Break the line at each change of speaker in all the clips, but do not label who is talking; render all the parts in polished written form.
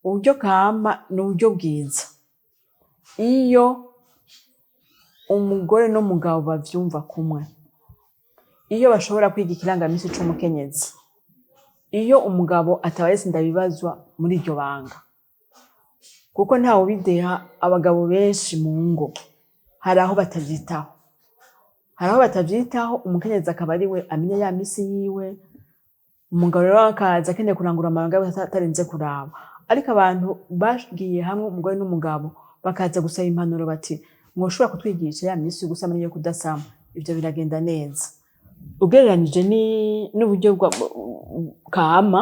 uburyo kama ni uburyo bwiza iyo umugore n'umugabo bavyumva kumwe, iyo bashobora kwiga ikirangamisi c'umukenyezi, iyo umugabo atabaye sindabibazwa muri iryo banga, kuko ntawe ubideha. Abagabo benshi mu ngo hari aho batavyitaho, umukenyezi akaba ari we amenya ya misi yiwe, umugabo rero akaza akeneye kurangura amabanga yiwe atarinze kuraba. Ariko abantu bagiye hamwe, umugore n'umugabo, bakaza gusaba impanuro bati mwoshobora kutwigisha ya misi yo gusama n'iyo kudasama, ivyo biragenda neza. Ugereranije n'uburyo kama,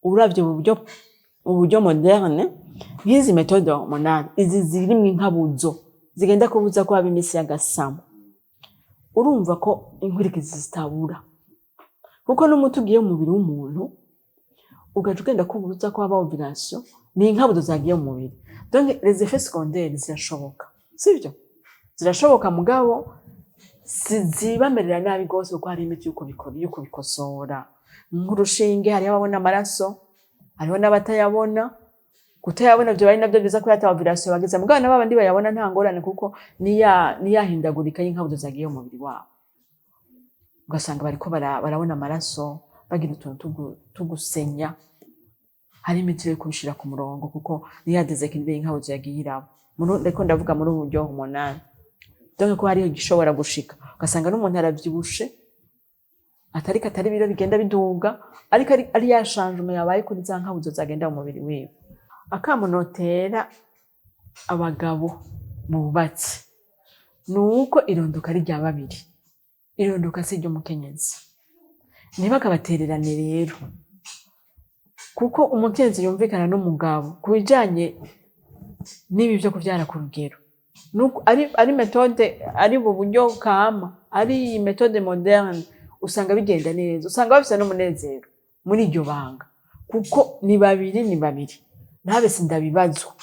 uravye uburyo moderne, nk'izi metode hormonale, izi zirimwo inkabuzo zigenda kubuza ko haba imisi y'agasamo, urumva ko inkurikizi zitabura. Kuko n'umuti ugiye mu mubiri w'umuntu ugaca ugenda kubuza ko haba ovulation, ni inkabuzo zagiye mu mubiri. Donc les effets secondaires zirashoboka, sivyo? Zirashoboka mugabo zibamerera nabi gose, kuko hari imiti yuko bikosora. Nk'urushinge hariho ababona amaraso, hariho n'abatayabona. Kutayabona vyo bari navyo biza ko yata ovulation bageze, mugabo n'abandi bayabona nta ngorane, kuko niyahindagurika y'inkabuzo zagiye mu mubiri wabo. Ugasanga bariko barabona amaraso, bagira utuntu tugusenya. Hari imiti yo kubishira ku murongo, kuko niyadezeka nibe y'inkabuzo yagiye irabo. Ndiko ndavuga muri ubu buryo hormonal. Donc ko hariho gishobora gushika, ugasanga n'umuntu aravyibushe, atari biro bigenda biduga, ariko ari ya changement yabaye kuri za nkabuzo zagenda mu mubiri wiwe. Akamunotera abagabo bubatse nuko irondoka ari rya babiri, irondoka si ry'umukenyezi. Ntibakabatererane rero, kuko umukenyezi yumvikana n'umugabo kubijanye n'ibi byo kuvyara ku rugero. Ari metode, ari mu buryo kama, ari metode moderne, usanga bigenda neza, usanga bafise n'umunezero muri iryo banga, kuko ni babiri ntabe sindabibazwa.